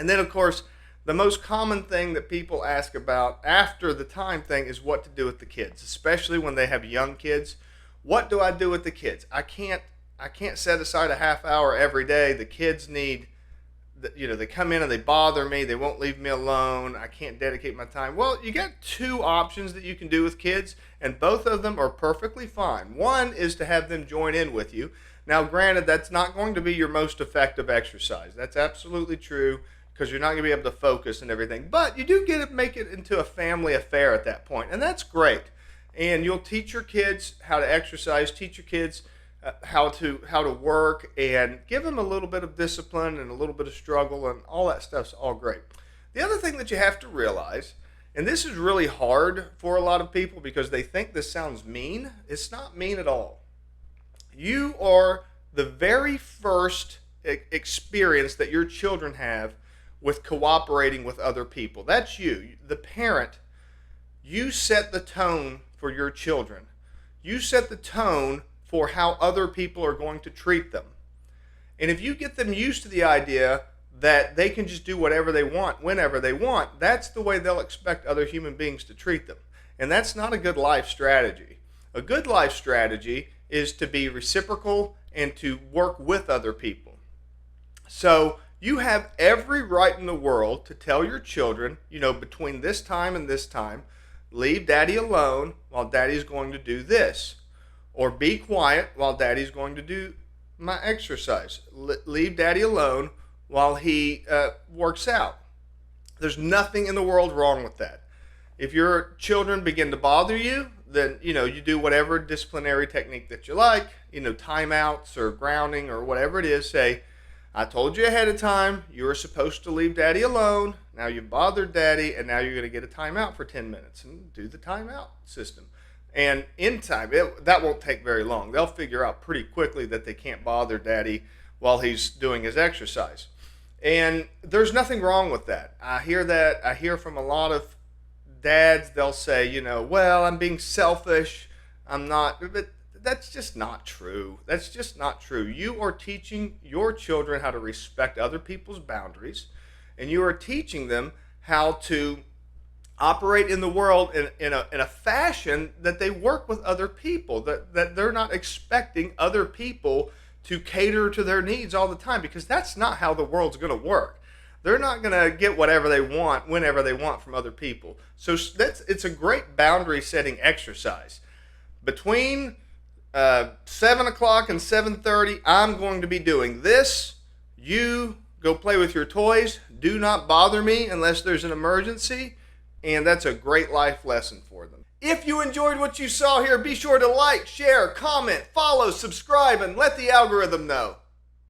And then, of course, the most common thing that people ask about after the time thing is what to do with the kids, especially when they have young kids. What do I do with the kids? I can't set aside a half hour every day. The kids need, they come in and they bother me. They won't leave me alone. I can't dedicate my time. Well, you got two options that you can do with kids, and both of them are perfectly fine. One is to have them join in with you. Now, granted, that's not going to be your most effective exercise. That's absolutely true, because you're not going to be able to focus and everything. But you do get to make it into a family affair at that point, and that's great. And you'll teach your kids how to exercise, teach your kids how to work, and give them a little bit of discipline and a little bit of struggle, and all that stuff's all great. The other thing that you have to realize, and this is really hard for a lot of people because they think this sounds mean. It's not mean at all. You are the very first experience that your children have with cooperating with other people. That's you, the parent. You set the tone for your children. You set the tone for how other people are going to treat them. And if you get them used to the idea that they can just do whatever they want, whenever they want, that's the way they'll expect other human beings to treat them. And that's not a good life strategy. A good life strategy is to be reciprocal and to work with other people. So you have every right in the world to tell your children, between this time and this time, leave daddy alone while daddy's going to do this. Or be quiet while daddy's going to do my exercise. Leave daddy alone while he works out. There's nothing in the world wrong with that. If your children begin to bother you, then, you do whatever disciplinary technique that you like, timeouts or grounding or whatever it is. Say, I told you ahead of time, you were supposed to leave daddy alone. Now you've bothered daddy, and now you're going to get a timeout for 10 minutes, and do the timeout system. And in time, that won't take very long. They'll figure out pretty quickly that they can't bother daddy while he's doing his exercise. And there's nothing wrong with that. I hear from a lot of dads. They'll say, well, I'm being selfish. I'm not. But that's just not true. That's just not true. You are teaching your children how to respect other people's boundaries, and you are teaching them how to operate in the world in a fashion that they work with other people, that they're not expecting other people to cater to their needs all the time, because that's not how the world's going to work. They're not going to get whatever they want whenever they want from other people. So it's a great boundary setting exercise. Between 7 o'clock and 7:30, I'm going to be doing this. You go play with your toys. Do not bother me unless there's an emergency. And that's a great life lesson for them. If you enjoyed what you saw here, be sure to like, share, comment, follow, subscribe, and let the algorithm know.